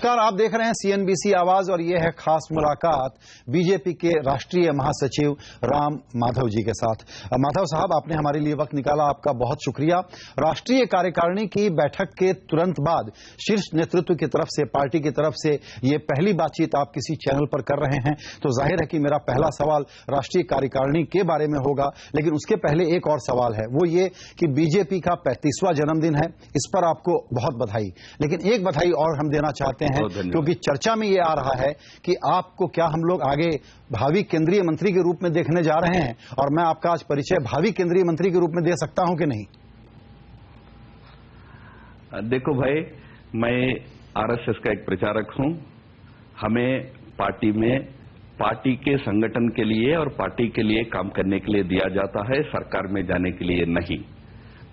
नमस्कार, आप देख रहे हैं सीएनबीसी आवाज और ये है खास मुलाकात बीजेपी के राष्ट्रीय महासचिव राम माधव जी के साथ। माधव साहब, आपने हमारे लिए वक्त निकाला, आपका बहुत शुक्रिया। राष्ट्रीय कार्यकारिणी की बैठक के तुरंत बाद शीर्ष नेतृत्व की तरफ से, पार्टी की तरफ से ये पहली बातचीत आप किसी चैनल पर कर रहे हैं, तो जाहिर है कि मेरा पहला सवाल राष्ट्रीय कार्यकारिणी के बारे में होगा। लेकिन उसके पहले एक और सवाल है, वो ये कि बीजेपी का 35वां जन्मदिन है, इस पर आपको बहुत बधाई। लेकिन एक बधाई और हम देना चाहते हैं, क्योंकि चर्चा में ये आ रहा है कि आपको क्या हम लोग आगे भावी केंद्रीय मंत्री के रूप में देखने जा रहे हैं, और मैं आपका आज परिचय भावी केंद्रीय मंत्री के रूप में दे सकता हूं कि नहीं? देखो भाई, मैं आरएसएस का एक प्रचारक हूं। हमें पार्टी में पार्टी के संगठन के लिए और पार्टी के लिए काम करने के लिए दिया जाता है, सरकार में जाने के लिए नहीं।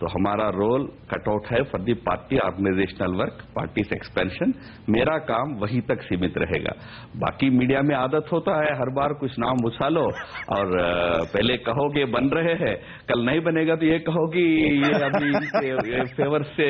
तो हमारा रोल कटआउट है for the party organisational work, party expansion. मेरा काम वहीं तक सीमित रहेगा। बाकी मीडिया में आदत होता है हर बार कुछ नाम उछालो और पहले कहोगे बन रहे हैं, कल नहीं बनेगा तो ये कहो कि ये अभी इनके फेवर से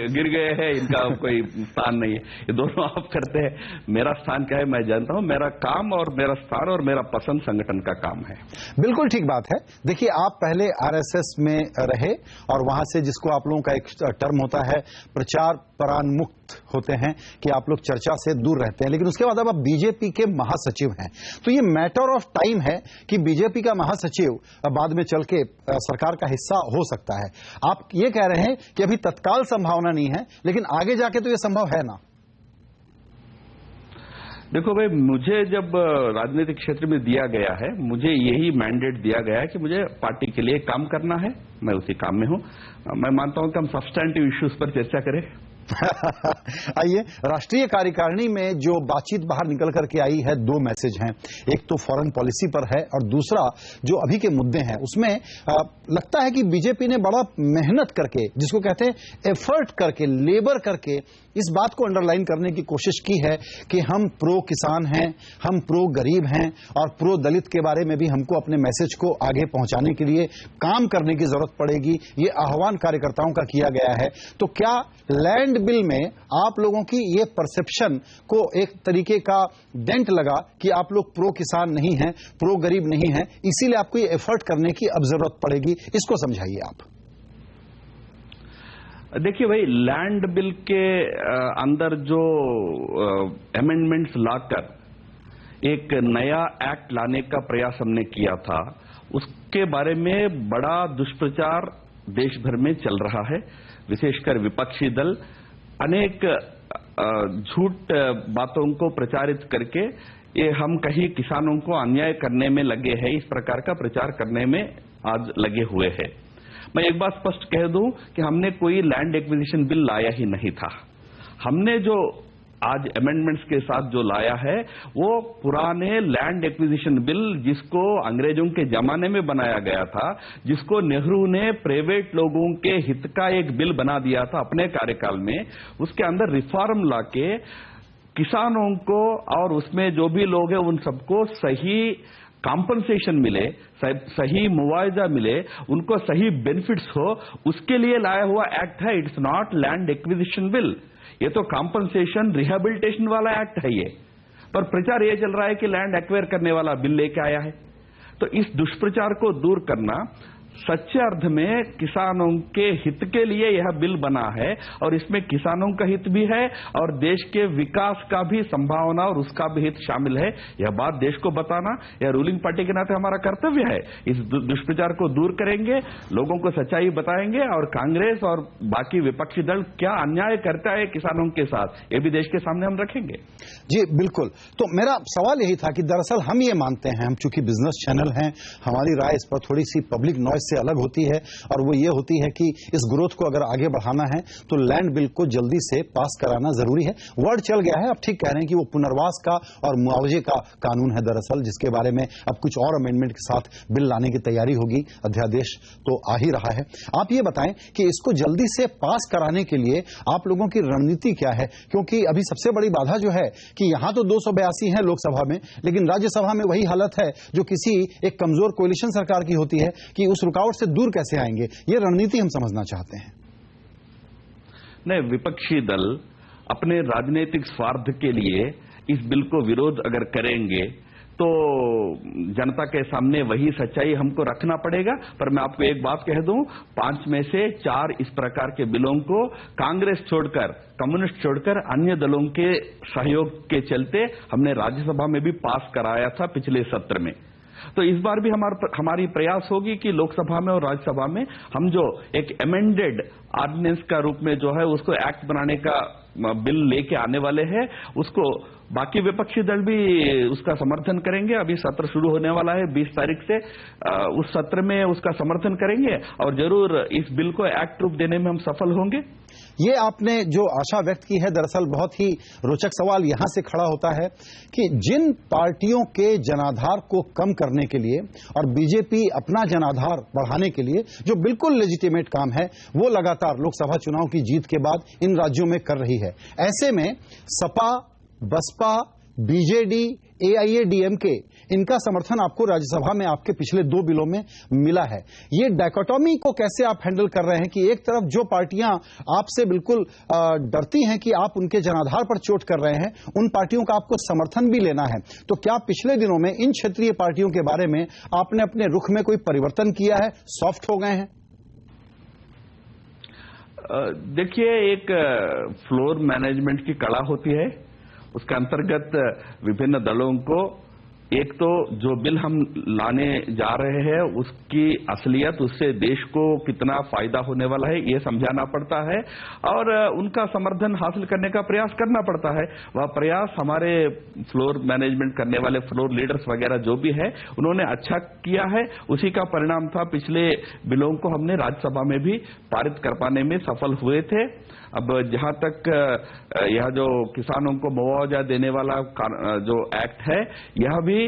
गिर गए हैं, इनका कोई स्थान नहीं है। ये दोनों आप करते हैं। मेरा स्थान क्या है मैं जानता हूं। मेरा काम और मेरा स्थान और मेरा पसंद संगठन का काम है। बिल्कुल ठीक बात है। देखिए, आप पहले आरएसएस में रहे और वहां से, जिसको आप लोगों का एक टर्म होता है प्रचार परान्मुक्त होते हैं, कि आप लोग चर्चा से दूर रहते हैं, लेकिन उसके बाद अब आप बीजेपी के महासचिव हैं। तो ये मैटर ऑफ टाइम है कि बीजेपी का महासचिव बाद में चल के सरकार का हिस्सा हो सकता है। आप ये कह रहे हैं कि अभी तत्काल संभावना नहीं है, लेकिन आगे जाके तो ये संभव है ना? देखो भाई, मुझे जब राजनीतिक क्षेत्र में दिया गया है, मुझे यही मैंडेट दिया गया है कि मुझे पार्टी के लिए काम करना है। मैं उसी काम में हूं। मैं मानता हूं कि हम सब्सटेंटिव इश्यूज पर चर्चा करें। आइए, राष्ट्रीय कार्यकारिणी में जो बातचीत बाहर निकल करके आई है, दो मैसेज हैं। एक तो फॉरेन पॉलिसी पर है और दूसरा जो अभी के मुद्दे हैं उसमें लगता है कि बीजेपी ने बड़ा मेहनत करके, जिसको कहते हैं एफर्ट करके, लेबर करके इस बात को अंडरलाइन करने की कोशिश की है कि हम प्रो किसान हैं, हम प्रो गरीब हैं और प्रो दलित के बारे में भी हमको अपने मैसेज को आगे पहुंचाने के लिए काम करने की जरूरत पड़ेगी। ये आह्वान कार्यकर्ताओं का किया गया है। तो क्या लैंड बिल में आप लोगों की ये परसेप्शन को एक तरीके का डेंट लगा कि आप लोग प्रो किसान नहीं हैं, प्रो गरीब नहीं हैं, इसीलिए आपको ये एफर्ट करने की अब जरूरत पड़ेगी? इसको समझाइए आप। देखिए भाई, लैंड बिल के अंदर जो अमेंडमेंट्स लाकर एक नया एक्ट लाने का प्रयास हमने किया था, उसके बारे में बड़ा दुष्प्रचार देश भर में चल रहा है। विशेषकर विपक्षी दल अनेक झूठ बातों को प्रचारित करके ये हम कहीं किसानों को अन्याय करने में लगे हैं, इस प्रकार का प्रचार करने में आज लगे हुए हैं। मैं एक बात स्पष्ट कह दूं कि हमने कोई लैंड एक्विजिशन बिल लाया ही नहीं था। हमने जो आज अमेंडमेंट्स के साथ जो लाया है वो पुराने लैंड एक्विजिशन बिल, जिसको अंग्रेजों के जमाने में बनाया गया था, जिसको नेहरू ने प्राइवेट लोगों के हित का एक बिल बना दिया था अपने कार्यकाल में, उसके अंदर रिफॉर्म लाके किसानों को और उसमें जो भी लोग हैं उन सबको सही कॉम्पनसेशन मिले, सही मुआवजा मिले, उनको सही बेनिफिट्स हो, उसके लिए लाया हुआ एक्ट है। It's not land acquisition bill. ये तो कॉम्पनसेशन रिहेबिलिटेशन वाला एक्ट है ये। पर प्रचार ये चल रहा है कि लैंड एक्वायर करने वाला बिल लेके आया है। तो इस दुष्प्रचार को दूर करना, सच्चे अर्थ में किसानों के हित के लिए यह बिल बना है और इसमें किसानों का हित भी है और देश के विकास का भी संभावना और उसका भी हित शामिल है। यह बात देश को बताना यह रूलिंग पार्टी के नाते हमारा कर्तव्य है। इस दुष्प्रचार को दूर करेंगे, लोगों को सच्चाई बताएंगे और कांग्रेस और बाकी विपक्षी दल क्या अन्याय करता है किसानों के साथ, ये भी देश के सामने हम रखेंगे। जी बिल्कुल। तो मेरा सवाल यही था कि दरअसल हम ये मानते हैं, हम चूंकि बिजनेस चैनल हैं, हमारी राय इस पर थोड़ी सी पब्लिक नॉइज से अलग होती है और वो ये होती है कि इस ग्रोथ को अगर आगे बढ़ाना है तो लैंड बिल को जल्दी से पास कराना जरूरी है। वर्ड चल गया है, अब ठीक कह रहे हैं कि वो पुनर्वास का और मुआवजे का कानून है दरअसल, जिसके बारे में अब कुछ और अमेंडमेंट के साथ बिल लाने की तैयारी होगी। अध्यादेश तो आ ही रहा है। आप ये बताएं कि इसको जल्दी से पास कराने के लिए आप लोगों की रणनीति क्या है? क्योंकि अभी सबसे बड़ी बाधा जो है कि यहां तो 282 है लोकसभा में, लेकिन राज्यसभा में वही हालत है जो किसी एक कमजोर कोलिशन सरकार की होती है कि उस रुकावट से दूर कैसे आएंगे, ये रणनीति हम समझना चाहते हैं। नहीं, विपक्षी दल अपने राजनीतिक स्वार्थ के लिए इस बिल को विरोध अगर करेंगे तो जनता के सामने वही सच्चाई हमको रखना पड़ेगा। पर मैं आपको एक बात कह दूं, 5 में से 4 इस प्रकार के बिलों को कांग्रेस छोड़कर, कम्युनिस्ट छोड़कर अन्य दलों के सहयोग के चलते हमने राज्यसभा में भी पास कराया था पिछले सत्र में। तो इस बार भी हमारी प्रयास होगी कि लोकसभा में और राज्यसभा में हम जो एक अमेंडेड ऑर्डिनेंस का रूप में जो है उसको एक्ट बनाने का बिल लेके आने वाले हैं, उसको बाकी विपक्षी दल भी उसका समर्थन करेंगे। अभी सत्र शुरू होने वाला है 20 तारीख से, उस सत्र में उसका समर्थन करेंगे और जरूर इस बिल को एक्ट रूप देने में हम सफल होंगे। ये आपने जो आशा व्यक्त की है, दरअसल बहुत ही रोचक सवाल यहां से खड़ा होता है कि जिन पार्टियों के जनाधार को कम करने के लिए और बीजेपी अपना जनाधार बढ़ाने के लिए जो बिल्कुल लेजिटिमेट काम है वो लगातार लोकसभा चुनाव की जीत के बाद इन राज्यों में कर रही है, ऐसे में सपा, बसपा, बीजेडी, एआईएडीएमके, इनका समर्थन आपको राज्यसभा में आपके पिछले 2 बिलों में मिला है। ये डायकोटोमी को कैसे आप हैंडल कर रहे हैं कि एक तरफ जो पार्टियां आपसे बिल्कुल डरती हैं कि आप उनके जनाधार पर चोट कर रहे हैं, उन पार्टियों का आपको समर्थन भी लेना है, तो क्या पिछले दिनों में इन क्षेत्रीय पार्टियों के बारे में आपने अपने रुख में कोई परिवर्तन किया है, सॉफ्ट हो गए हैं? देखिए, एक फ्लोर मैनेजमेंट की कला होती है, उसके अंतर्गत विभिन्न दलों को एक तो जो बिल हम लाने जा रहे हैं उसकी असलियत, उससे देश को कितना फायदा होने वाला है ये समझाना पड़ता है और उनका समर्थन हासिल करने का प्रयास करना पड़ता है। वह प्रयास हमारे फ्लोर मैनेजमेंट करने वाले फ्लोर लीडर्स वगैरह जो भी है उन्होंने अच्छा किया है, उसी का परिणाम था पिछले बिलों को हमने राज्यसभा में भी पारित कर पाने में सफल हुए थे। अब जहां तक यह जो किसानों को मुआवजा देने वाला जो एक्ट है, यह भी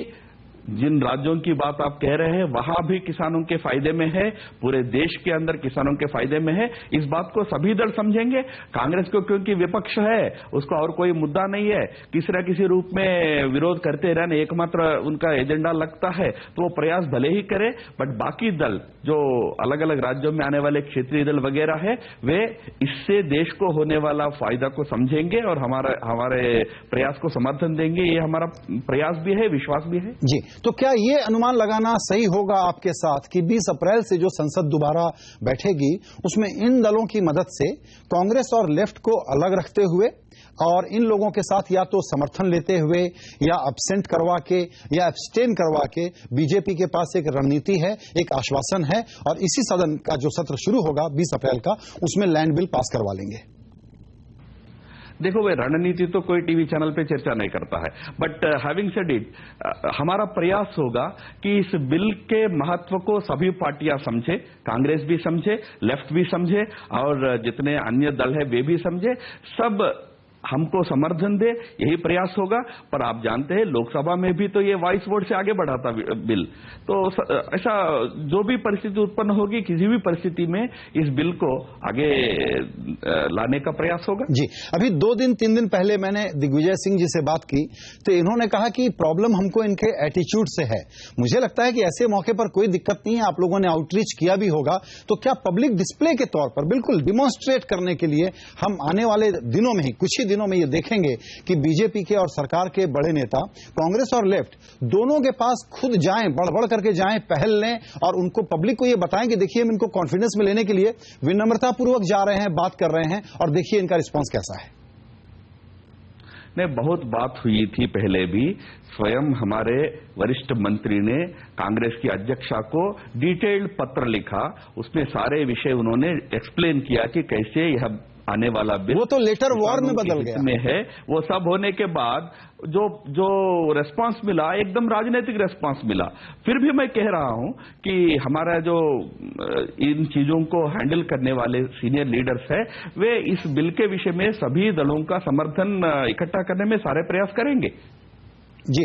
जिन राज्यों की बात आप कह रहे हैं वहां भी किसानों के फायदे में है, पूरे देश के अंदर किसानों के फायदे में है। इस बात को सभी दल समझेंगे। कांग्रेस को क्योंकि विपक्ष है, उसका और कोई मुद्दा नहीं है, किसी न किसी रूप में विरोध करते रहने एकमात्र उनका एजेंडा लगता है, तो वो प्रयास भले ही करे, बट बाकी दल जो अलग अलग राज्यों में आने वाले क्षेत्रीय दल वगैरह है, वे इससे देश को होने वाला फायदा को समझेंगे और हमारे प्रयास को समर्थन देंगे। ये हमारा प्रयास भी है, विश्वास भी है। जी, तो क्या ये अनुमान लगाना सही होगा आपके साथ कि 20 अप्रैल से जो संसद दोबारा बैठेगी उसमें इन दलों की मदद से कांग्रेस और लेफ्ट को अलग रखते हुए और इन लोगों के साथ या तो समर्थन लेते हुए या अब्सेंट करवा के या एब्सटेन करवा के बीजेपी के पास एक रणनीति है, एक आश्वासन है और इसी सदन का जो सत्र शुरू होगा 20 अप्रैल का, उसमें लैंड बिल पास करवा लेंगे? देखो, वे रणनीति तो कोई टीवी चैनल पे चर्चा नहीं करता है, बट हैविंग सेड इट, हमारा प्रयास होगा कि इस बिल के महत्व को सभी पार्टियां समझे, कांग्रेस भी समझे, लेफ्ट भी समझे और जितने अन्य दल है वे भी समझे, सब हमको समर्थन दे, यही प्रयास होगा। पर आप जानते हैं लोकसभा में भी तो ये वॉइस वोट से आगे बढ़ा था बिल, तो ऐसा जो भी परिस्थिति उत्पन्न होगी, किसी भी परिस्थिति में इस बिल को आगे लाने का प्रयास होगा। जी, अभी 2-3 दिन पहले मैंने दिग्विजय सिंह जी से बात की तो इन्होंने कहा कि प्रॉब्लम हमको इनके एटीट्यूड से है। मुझे लगता है कि ऐसे मौके पर कोई दिक्कत नहीं है, आप लोगों ने आउटरीच किया भी होगा, तो क्या पब्लिक डिस्प्ले के तौर पर बिल्कुल डिमॉन्स्ट्रेट करने के लिए हम आने वाले दिनों में ही, कुछ ही दिनों में ये देखेंगे कि बीजेपी के और सरकार के बड़े नेता कांग्रेस और लेफ्ट दोनों के पास खुद जाएं, बढ़ करके जाएं, पहल लें और उनको पब्लिक को ये बताएं कि देखिए हम इनको कॉन्फिडेंस में लेने के लिए विनम्रतापूर्वक जा रहे हैं, बात कर रहे हैं और देखिए इनका रिस्पांस कैसा है? नहीं, बहुत बात हुई थी पहले भी। स्वयं हमारे वरिष्ठ मंत्री ने कांग्रेस की अध्यक्षा को डिटेल्ड पत्र लिखा, उसमें सारे विषय उन्होंने एक्सप्लेन किया कि कैसे यह आने वाला बिल, वो तो लेटर वॉर में बदल गया में है। वो सब होने के बाद जो रेस्पॉन्स मिला, एकदम राजनीतिक रेस्पॉन्स मिला। फिर भी मैं कह रहा हूं कि हमारा जो इन चीजों को हैंडल करने वाले सीनियर लीडर्स है, वे इस बिल के विषय में सभी दलों का समर्थन इकट्ठा करने में सारे प्रयास करेंगे। जी,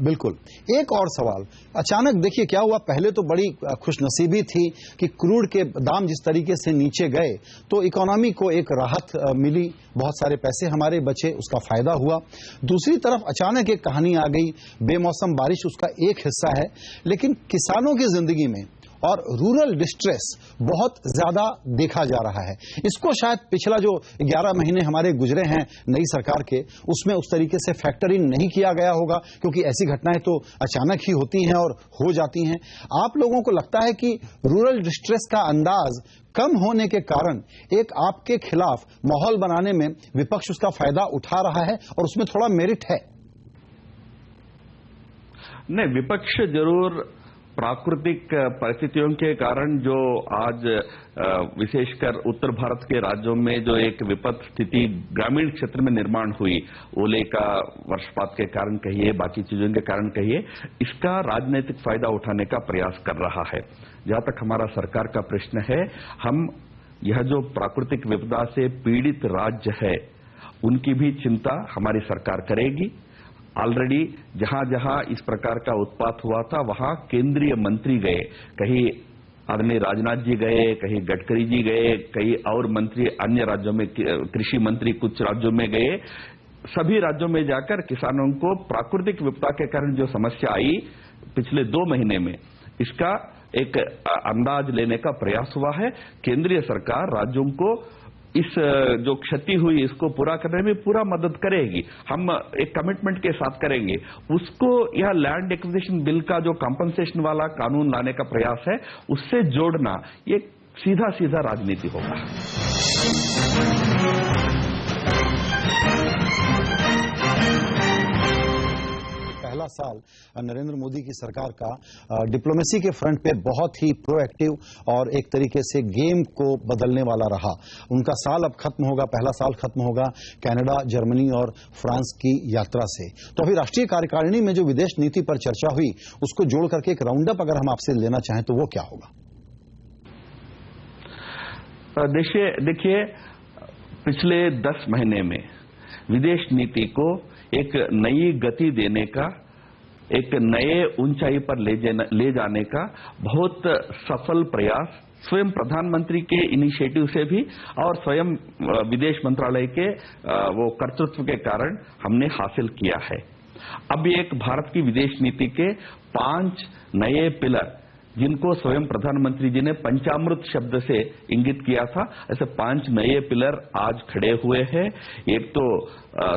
बिल्कुल। एक और सवाल, अचानक देखिए क्या हुआ, पहले तो बड़ी खुशनसीबी थी कि क्रूड के दाम जिस तरीके से नीचे गए तो इकोनॉमी को एक राहत मिली, बहुत सारे पैसे हमारे बचे, उसका फायदा हुआ। दूसरी तरफ अचानक एक कहानी आ गई, बेमौसम बारिश उसका एक हिस्सा है, लेकिन किसानों की जिंदगी में और रूरल डिस्ट्रेस बहुत ज्यादा देखा जा रहा है। इसको शायद पिछला जो 11 महीने हमारे गुजरे हैं नई सरकार के, उसमें उस तरीके से फैक्टर इन नहीं किया गया होगा, क्योंकि ऐसी घटनाएं तो अचानक ही होती हैं और हो जाती हैं। आप लोगों को लगता है कि रूरल डिस्ट्रेस का अंदाज कम होने के कारण एक आपके खिलाफ माहौल बनाने में विपक्ष उसका फायदा उठा रहा है और उसमें थोड़ा मेरिट है? नहीं, विपक्ष जरूर प्राकृतिक परिस्थितियों के कारण जो आज विशेषकर उत्तर भारत के राज्यों में जो एक विपद स्थिति ग्रामीण क्षेत्र में निर्माण हुई, ओले का वर्षपात के कारण कहिए, बाकी चीजों के कारण कहिए, इसका राजनीतिक फायदा उठाने का प्रयास कर रहा है। जहां तक हमारा सरकार का प्रश्न है, हम यह जो प्राकृतिक विपदा से पीड़ित राज्य है उनकी भी चिंता हमारी सरकार करेगी। ऑलरेडी जहां जहां इस प्रकार का उत्पात हुआ था वहां केंद्रीय मंत्री गए, कहीं आदरणीय राजनाथ जी गए, कहीं गडकरी जी गए, कई और मंत्री अन्य राज्यों में, कृषि मंत्री कुछ राज्यों में गए। सभी राज्यों में जाकर किसानों को प्राकृतिक विपदा के कारण जो समस्या आई पिछले 2 महीने में, इसका एक अंदाज लेने का प्रयास हुआ है। केंद्रीय सरकार राज्यों को इस जो क्षति हुई इसको पूरा करने में पूरा मदद करेगी। हम एक कमिटमेंट के साथ करेंगे उसको। यह लैंड एक्विजिशन बिल का जो कंपनसेशन वाला कानून लाने का प्रयास है, उससे जोड़ना ये सीधा सीधा राजनीति होगा। पहला साल नरेंद्र मोदी की सरकार का डिप्लोमेसी के फ्रंट पे बहुत ही प्रोएक्टिव और एक तरीके से गेम को बदलने वाला रहा। उनका साल अब खत्म होगा, पहला साल खत्म होगा कनाडा, जर्मनी और फ्रांस की यात्रा से। तो अभी राष्ट्रीय कार्यकारिणी में जो विदेश नीति पर चर्चा हुई उसको जोड़ करके एक राउंडअप अगर हम आपसे लेना चाहें तो वो क्या होगा? देखिए, पिछले 10 महीने में विदेश नीति को एक नई गति देने का, एक नए ऊंचाई पर ले जाने का बहुत सफल प्रयास स्वयं प्रधानमंत्री के इनिशिएटिव से भी और स्वयं विदेश मंत्रालय के वो कर्तृत्व के कारण हमने हासिल किया है। अब एक भारत की विदेश नीति के 5 नए पिलर, जिनको स्वयं प्रधानमंत्री जी ने पंचामृत शब्द से इंगित किया था, ऐसे 5 नए पिलर आज खड़े हुए हैं। एक तो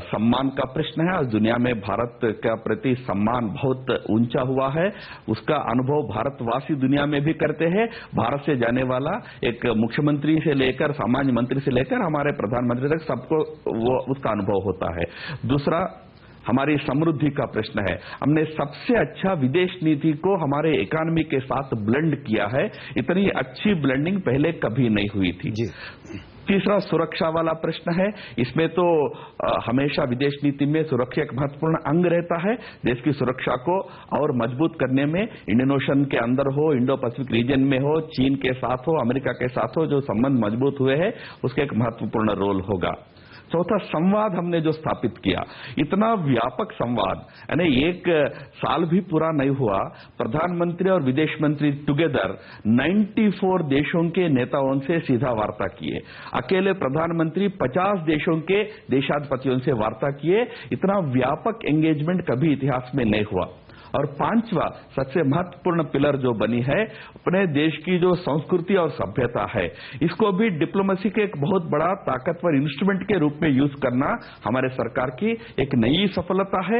सम्मान का प्रश्न है। आज दुनिया में भारत का प्रति सम्मान बहुत ऊंचा हुआ है। उसका अनुभव भारतवासी दुनिया में भी करते हैं। भारत से जाने वाला एक मुख्यमंत्री से लेकर सामान्य मंत्री से लेकर हमारे प्रधानमंत्री तक सबको वो उसका अनुभव होता है। दूसरा, हमारी समृद्धि का प्रश्न है। हमने सबसे अच्छा विदेश नीति को हमारे इकोनॉमी के साथ ब्लेंड किया है। इतनी अच्छी ब्लेंडिंग पहले कभी नहीं हुई थी। तीसरा, सुरक्षा वाला प्रश्न है। इसमें तो हमेशा विदेश नीति में सुरक्षा एक महत्वपूर्ण अंग रहता है। देश की सुरक्षा को और मजबूत करने में इंडियन ओशन के अंदर हो, इंडो पैसिफिक रीजन में हो, चीन के साथ हो, अमेरिका के साथ हो, जो संबंध मजबूत हुए हैं उसका एक महत्वपूर्ण रोल होगा। चौथा, संवाद हमने जो स्थापित किया, इतना व्यापक संवाद, यानी एक साल भी पूरा नहीं हुआ, प्रधानमंत्री और विदेश मंत्री टुगेदर 94 देशों के नेताओं से सीधा वार्ता किए। अकेले प्रधानमंत्री 50 देशों के देशाधिपतियों से वार्ता किए। इतना व्यापक एंगेजमेंट कभी इतिहास में नहीं हुआ। और 5वां सबसे महत्वपूर्ण पिलर जो बनी है, अपने देश की जो संस्कृति और सभ्यता है, इसको भी डिप्लोमेसी के एक बहुत बड़ा ताकतवर इंस्ट्रूमेंट के रूप में यूज करना हमारे सरकार की एक नई सफलता है,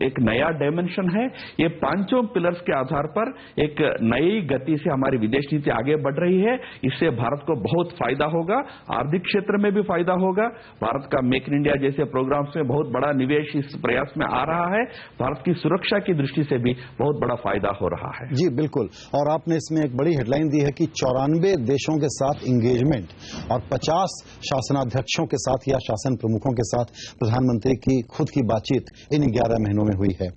एक नया डायमेंशन है। ये 5 पिलर्स के आधार पर एक नई गति से हमारी विदेश नीति आगे बढ़ रही है। इससे भारत को बहुत फायदा होगा, आर्थिक क्षेत्र में भी फायदा होगा। भारत का मेक इन इंडिया जैसे प्रोग्राम्स में बहुत बड़ा निवेश इस प्रयास में आ रहा है। भारत की सुरक्षा की दृष्टि से भी बहुत बड़ा फायदा हो रहा है। जी बिल्कुल। और आपने इसमें एक बड़ी हेडलाइन दी है कि 94 देशों के साथ इंगेजमेंट और 50 शासनाध्यक्षों के साथ या शासन प्रमुखों के साथ प्रधानमंत्री की खुद की बातचीत इन 11 महीनों में हुई है।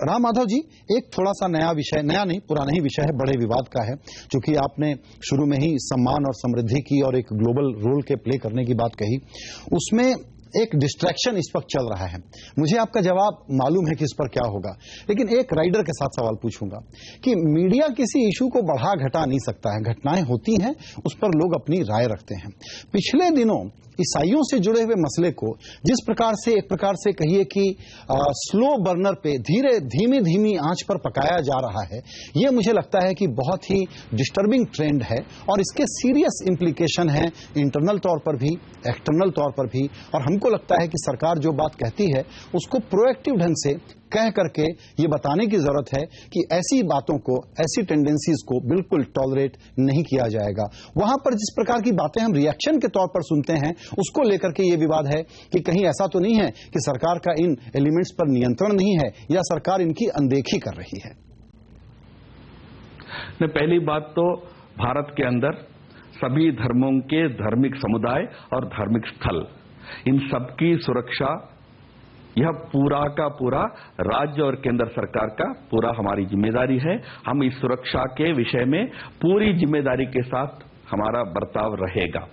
राम माधव जी, एक थोड़ा सा नया विषय, नया नहीं पुराना ही विषय है, बड़े विवाद का है, चूंकि आपने शुरू में ही सम्मान और समृद्धि की और एक ग्लोबल रोल के प्ले करने की बात कही, उसमें एक डिस्ट्रैक्शन इस वक्त चल रहा है। मुझे आपका जवाब मालूम है कि इस पर क्या होगा, लेकिन एक राइडर के साथ सवाल पूछूंगा कि मीडिया किसी इशू को बढ़ा घटा नहीं सकता है। घटनाएं होती हैं, उस पर लोग अपनी राय रखते हैं। पिछले दिनों ईसाइयों से जुड़े हुए मसले को जिस प्रकार से एक प्रकार से कहिए कि स्लो बर्नर पे धीमी धीमी आंच पर पकाया जा रहा है, ये मुझे लगता है कि बहुत ही डिस्टर्बिंग ट्रेंड है और इसके सीरियस इंप्लीकेशन है इंटरनल तौर पर भी, एक्सटर्नल तौर पर भी। और हमको लगता है कि सरकार जो बात कहती है उसको प्रोएक्टिव ढंग से कह करके ये बताने की जरूरत है कि ऐसी बातों को, ऐसी टेंडेंसीज को बिल्कुल टॉलरेट नहीं किया जाएगा। वहां पर जिस प्रकार की बातें हम रिएक्शन के तौर पर सुनते हैं उसको लेकर के ये विवाद है कि कहीं ऐसा तो नहीं है कि सरकार का इन एलिमेंट्स पर नियंत्रण नहीं है या सरकार इनकी अनदेखी कर रही है। पहली बात तो भारत के अंदर सभी धर्मों के धार्मिक समुदाय और धार्मिक स्थल, इन सबकी सुरक्षा यह पूरा का पूरा राज्य और केंद्र सरकार का पूरा हमारी जिम्मेदारी है। हम इस सुरक्षा के विषय में पूरी जिम्मेदारी के साथ हमारा बर्ताव रहेगा।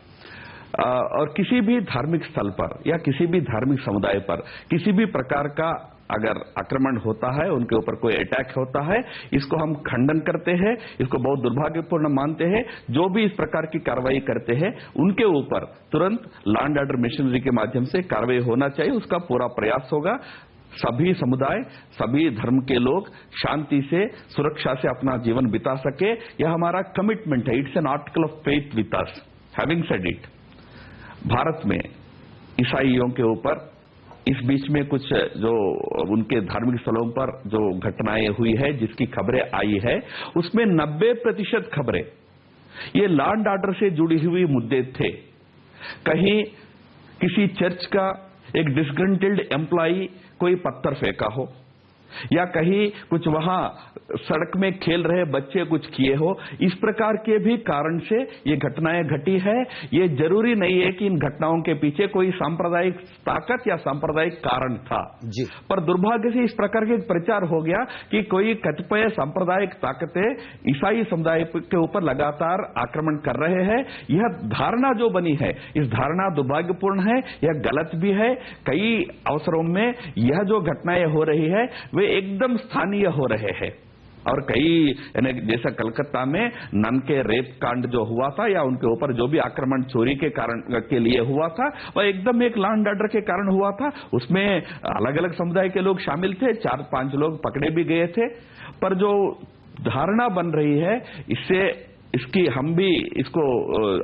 और किसी भी धार्मिक स्थल पर या किसी भी धार्मिक समुदाय पर किसी भी प्रकार का अगर आक्रमण होता है, उनके ऊपर कोई अटैक होता है, इसको हम खंडन करते हैं, इसको बहुत दुर्भाग्यपूर्ण मानते हैं। जो भी इस प्रकार की कार्रवाई करते हैं उनके ऊपर तुरंत लॉ एंड ऑर्डर मशीनरी के माध्यम से कार्रवाई होना चाहिए, उसका पूरा प्रयास होगा। सभी समुदाय, सभी धर्म के लोग शांति से, सुरक्षा से अपना जीवन बिता सके, यह हमारा कमिटमेंट है। It's an article of faith with us. Having said it, Bharat में ईसाइयों के ऊपर इस बीच में कुछ जो उनके धार्मिक स्थलों पर जो घटनाएं हुई है, जिसकी खबरें आई है, उसमें 90% खबरें ये लॉ एंड ऑर्डर से जुड़ी हुई मुद्दे थे। कहीं किसी चर्च का एक डिसग्रंटेल्ड एम्प्लॉई कोई पत्थर फेंका हो, या कहीं कुछ वहां सड़क में खेल रहे बच्चे कुछ किए हो, इस प्रकार के भी कारण से ये घटनाएं घटी है। ये जरूरी नहीं है कि इन घटनाओं के पीछे कोई सांप्रदायिक ताकत या सांप्रदायिक कारण था जी। पर दुर्भाग्य से इस प्रकार के प्रचार हो गया कि कोई कतिपय सांप्रदायिक ताकतें ईसाई समुदाय के ऊपर लगातार आक्रमण कर रहे हैं। यह धारणा जो बनी है, इस धारणा दुर्भाग्यपूर्ण है, यह गलत भी है। कई अवसरों में यह जो घटनाएं हो रही है वे एकदम स्थानीय हो रहे हैं। और कई जैसा कलकत्ता में नन के रेप कांड जो हुआ था, या उनके ऊपर जो भी आक्रमण चोरी के कारण के लिए हुआ था, वह एकदम एक लॉ एंड ऑर्डर के कारण हुआ था। उसमें अलग अलग समुदाय के लोग शामिल थे, 4-5 लोग पकड़े भी गए थे। पर जो धारणा बन रही है, इसकी हम भी इसको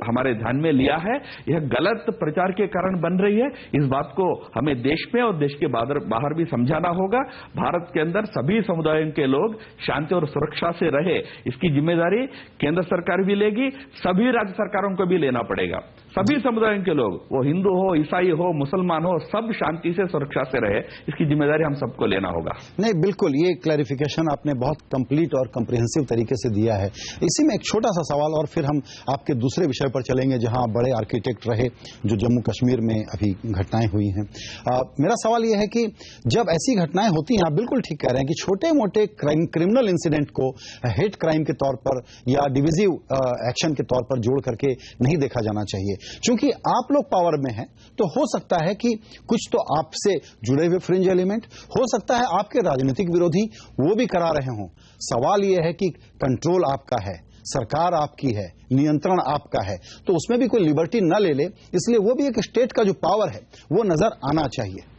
हमारे ध्यान में लिया है। यह गलत प्रचार के कारण बन रही है। इस बात को हमें देश में और देश के बाहर भी समझाना होगा। भारत के अंदर सभी समुदायों के लोग शांति और सुरक्षा से रहे, इसकी जिम्मेदारी केंद्र सरकार भी लेगी, सभी राज्य सरकारों को भी लेना पड़ेगा। सभी समुदायों के लोग, वो हिंदू हो, ईसाई हो, मुसलमान हो, सब शांति से, सुरक्षा से रहे, इसकी जिम्मेदारी हम सबको लेना होगा। नहीं, बिल्कुल, ये क्लैरिफिकेशन आपने बहुत कंप्लीट और कॉम्प्रिहेंसिव तरीके से दिया है। इसी में एक छोटा सा सवाल और फिर हम आपके दूसरे विषय पर चलेंगे जहां बड़े आर्किटेक्ट रहे, जो जम्मू कश्मीर में अभी घटनाएं हुई हैं। मेरा सवाल यह है कि जब ऐसी घटनाएं होती हैं, आप बिल्कुल ठीक कह रहे हैं कि छोटे मोटे क्रिमिनल इंसिडेंट को हेट क्राइम के तौर पर या डिविजिव एक्शन के तौर पर जोड़ करके नहीं देखा जाना चाहिए। क्योंकि आप लोग पावर में हैं, तो हो सकता है कि कुछ तो आपसे जुड़े हुए फ्रिंज एलिमेंट, हो सकता है आपके राजनीतिक विरोधी वो भी करा रहे हों। सवाल यह है कि कंट्रोल आपका है, सरकार आपकी है, नियंत्रण आपका है, तो उसमें भी कोई लिबर्टी न ले ले। इसलिए वो भी एक स्टेट का जो पावर है वो नजर आना चाहिए।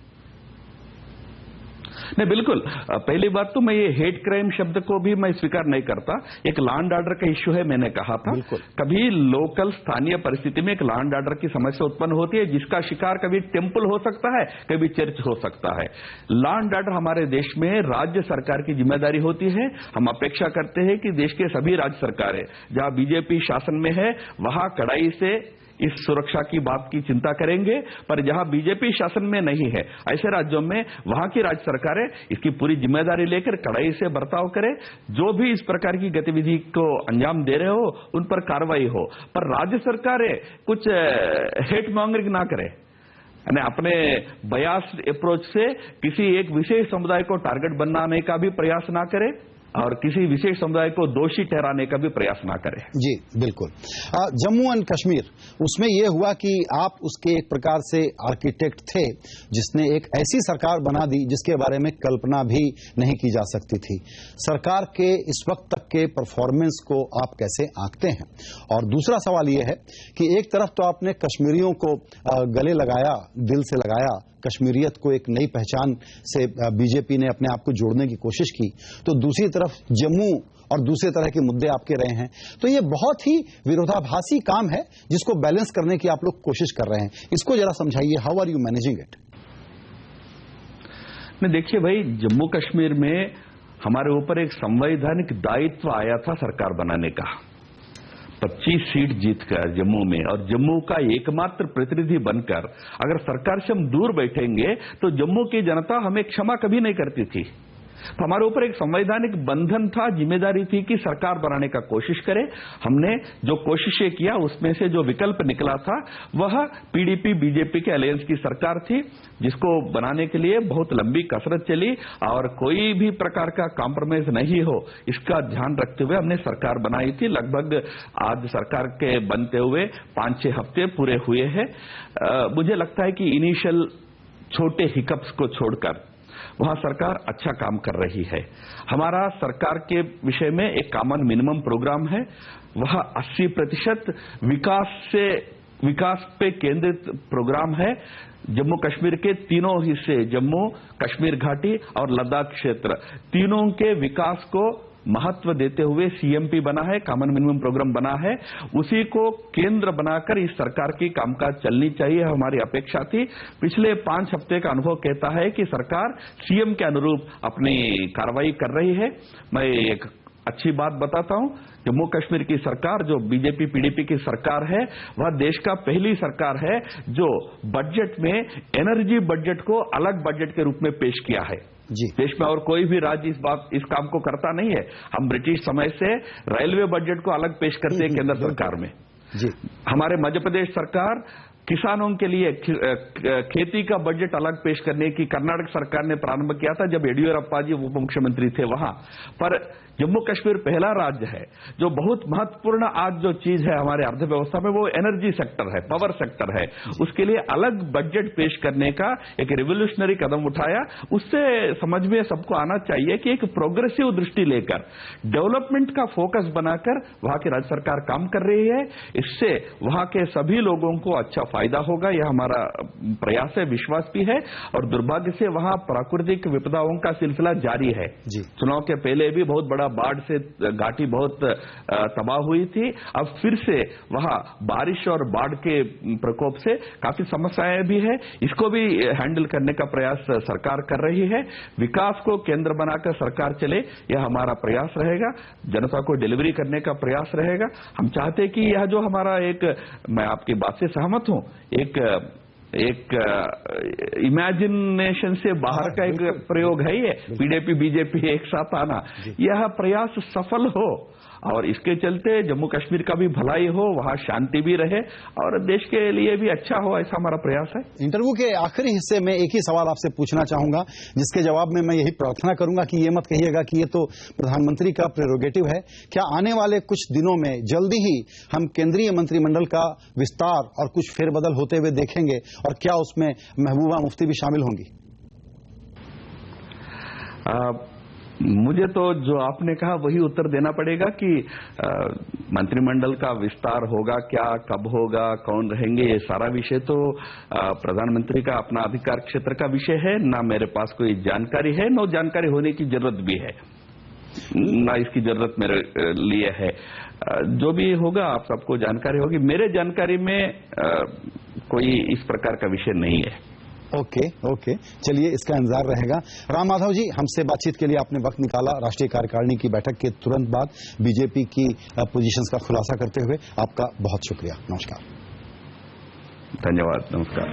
नहीं, बिल्कुल। पहली बात तो मैं ये हेट क्राइम शब्द को भी मैं स्वीकार नहीं करता। एक लॉ एंड ऑर्डर का इश्यू है, मैंने कहा था। कभी लोकल स्थानीय परिस्थिति में एक लॉ एंड ऑर्डर की समस्या उत्पन्न होती है, जिसका शिकार कभी टेम्पल हो सकता है, कभी चर्च हो सकता है। लॉ एंड ऑर्डर हमारे देश में राज्य सरकार की जिम्मेदारी होती है। हम अपेक्षा करते हैं कि देश के सभी राज्य सरकारें जहां बीजेपी शासन में है वहां कड़ाई से इस सुरक्षा की बात की चिंता करेंगे। पर जहां बीजेपी शासन में नहीं है, ऐसे राज्यों में वहां की राज्य सरकारें इसकी पूरी जिम्मेदारी लेकर कड़ाई से बर्ताव करें। जो भी इस प्रकार की गतिविधि को अंजाम दे रहे हो उन पर कार्रवाई हो। पर राज्य सरकारें कुछ हेट मॉन्गरिंग ना करें, अपने बयास अप्रोच से किसी एक विशेष समुदाय को टारगेट बनाने का भी प्रयास ना करें। और किसी विशेष समुदाय को दोषी ठहराने का भी प्रयास ना करें। जी बिल्कुल। जम्मू एंड कश्मीर, उसमें यह हुआ कि आप उसके एक प्रकार से आर्किटेक्ट थे जिसने एक ऐसी सरकार बना दी जिसके बारे में कल्पना भी नहीं की जा सकती थी। सरकार के इस वक्त तक के परफॉर्मेंस को आप कैसे आंकते हैं? और दूसरा सवाल यह है कि एक तरफ तो आपने कश्मीरियों को गले लगाया, दिल से लगाया, कश्मीरियत को एक नई पहचान से बीजेपी ने अपने आप को जोड़ने की कोशिश की, तो दूसरी तरफ जम्मू और दूसरे तरह के मुद्दे आपके रहे हैं। तो ये बहुत ही विरोधाभासी काम है जिसको बैलेंस करने की आप लोग कोशिश कर रहे हैं। इसको जरा समझाइए, how are you managing it? देखिए भाई, जम्मू कश्मीर में हमारे ऊपर एक संवैधानिक दायित्व आया था सरकार बनाने का। 25 सीट जीतकर जम्मू में और जम्मू का एकमात्र प्रतिनिधि बनकर अगर सरकार से हम दूर बैठेंगे तो जम्मू की जनता हमें क्षमा कभी नहीं करती थी। तो हमारे ऊपर एक संवैधानिक बंधन था, जिम्मेदारी थी कि सरकार बनाने का कोशिश करें। हमने जो कोशिशें किया उसमें से जो विकल्प निकला था वह पीडीपी बीजेपी के अलायंस की सरकार थी, जिसको बनाने के लिए बहुत लंबी कसरत चली और कोई भी प्रकार का कॉम्प्रोमाइज नहीं हो इसका ध्यान रखते हुए हमने सरकार बनाई थी। लगभग आज सरकार के बनते हुए 5-6 हफ्ते पूरे हुए हैं। मुझे लगता है कि इनिशियल छोटे हिकअप्स को छोड़कर वहां सरकार अच्छा काम कर रही है। हमारा सरकार के विषय में एक कॉमन मिनिमम प्रोग्राम है, वह 80% विकास पे केंद्रित प्रोग्राम है। जम्मू कश्मीर के तीनों हिस्से, जम्मू कश्मीर घाटी और लद्दाख क्षेत्र, तीनों के विकास को महत्व देते हुए सीएमपी बना है, कॉमन मिनिमम प्रोग्राम बना है। उसी को केंद्र बनाकर इस सरकार की कामकाज चलनी चाहिए, हमारी अपेक्षा थी। पिछले 5 हफ्ते का अनुभव कहता है कि सरकार सीएम के अनुरूप अपनी कार्रवाई कर रही है। मैं एक अच्छी बात बताता हूं, जम्मू कश्मीर की सरकार जो बीजेपी पीडीपी की सरकार है, वह देश का पहली सरकार है जो बजट में एनर्जी बजट को अलग बजट के रूप में पेश किया है। जी। देश में और कोई भी राज्य इस काम को करता नहीं है। हम ब्रिटिश समय से रेलवे बजट को अलग पेश करते हैं केंद्र सरकार में। जी। हमारे मध्य प्रदेश सरकार किसानों के लिए खेती का बजट अलग पेश करने की कर्नाटक सरकार ने प्रारंभ किया था जब येडियुरप्पा जी उप मुख्यमंत्री थे वहां। पर जम्मू कश्मीर पहला राज्य है जो बहुत महत्वपूर्ण आज जो चीज है हमारे अर्थव्यवस्था में वो एनर्जी सेक्टर है, पावर सेक्टर है। उसके लिए अलग बजट पेश करने का एक रिवोल्यूशनरी कदम उठाया। उससे समझ में सबको आना चाहिए कि एक प्रोग्रेसिव दृष्टि लेकर डेवलपमेंट का फोकस बनाकर वहां की राज्य सरकार काम कर रही है। इससे वहां के सभी लोगों को अच्छा फायदा होगा, यह हमारा प्रयास है, विश्वास भी है। और दुर्भाग्य से वहां प्राकृतिक विपदाओं का सिलसिला जारी है। चुनाव के पहले भी बहुत बड़ा बाढ़ से घाटी बहुत तबाह हुई थी। अब फिर से वहां बारिश और बाढ़ के प्रकोप से काफी समस्याएं भी है। इसको भी हैंडल करने का प्रयास सरकार कर रही है। विकास को केंद्र बनाकर सरकार चले, यह हमारा प्रयास रहेगा। जनता को डिलीवरी करने का प्रयास रहेगा। हम चाहते हैं कि यह जो हमारा मैं आपकी बात से सहमत हूं, एक इमेजिनेशन से बाहर का एक प्रयोग है ये पीडीपी बीजेपी एक साथ आना, यह प्रयास सफल हो और इसके चलते जम्मू कश्मीर का भी भलाई हो, वहां शांति भी रहे और देश के लिए भी अच्छा हो, ऐसा हमारा प्रयास है। इंटरव्यू के आखिरी हिस्से में एक ही सवाल आपसे पूछना चाहूंगा जिसके जवाब में मैं यही प्रार्थना करूंगा कि ये मत कहिएगा कि ये तो प्रधानमंत्री का प्रेरोगेटिव है। क्या आने वाले कुछ दिनों में जल्दी ही हम केंद्रीय मंत्रिमंडल का विस्तार और कुछ फेरबदल होते हुए देखेंगे और क्या उसमें महबूबा मुफ्ती भी शामिल होंगी? मुझे तो जो आपने कहा वही उत्तर देना पड़ेगा कि मंत्रिमंडल का विस्तार होगा क्या, कब होगा, कौन रहेंगे, ये सारा विषय तो प्रधानमंत्री का अपना अधिकार क्षेत्र का विषय है। ना मेरे पास कोई जानकारी है, न जानकारी होने की जरूरत भी है, ना इसकी जरूरत मेरे लिए है। जो भी होगा आप सबको जानकारी होगी। मेरे जानकारी में कोई इस प्रकार का विषय नहीं है। ओके, चलिए इसका इंतजार रहेगा। राम माधव जी, हमसे बातचीत के लिए आपने वक्त निकाला। राष्ट्रीय कार्यकारिणी की बैठक के तुरंत बाद बीजेपी की पोजीशंस का खुलासा करते हुए आपका बहुत शुक्रिया। नमस्कार। धन्यवाद। नमस्कार।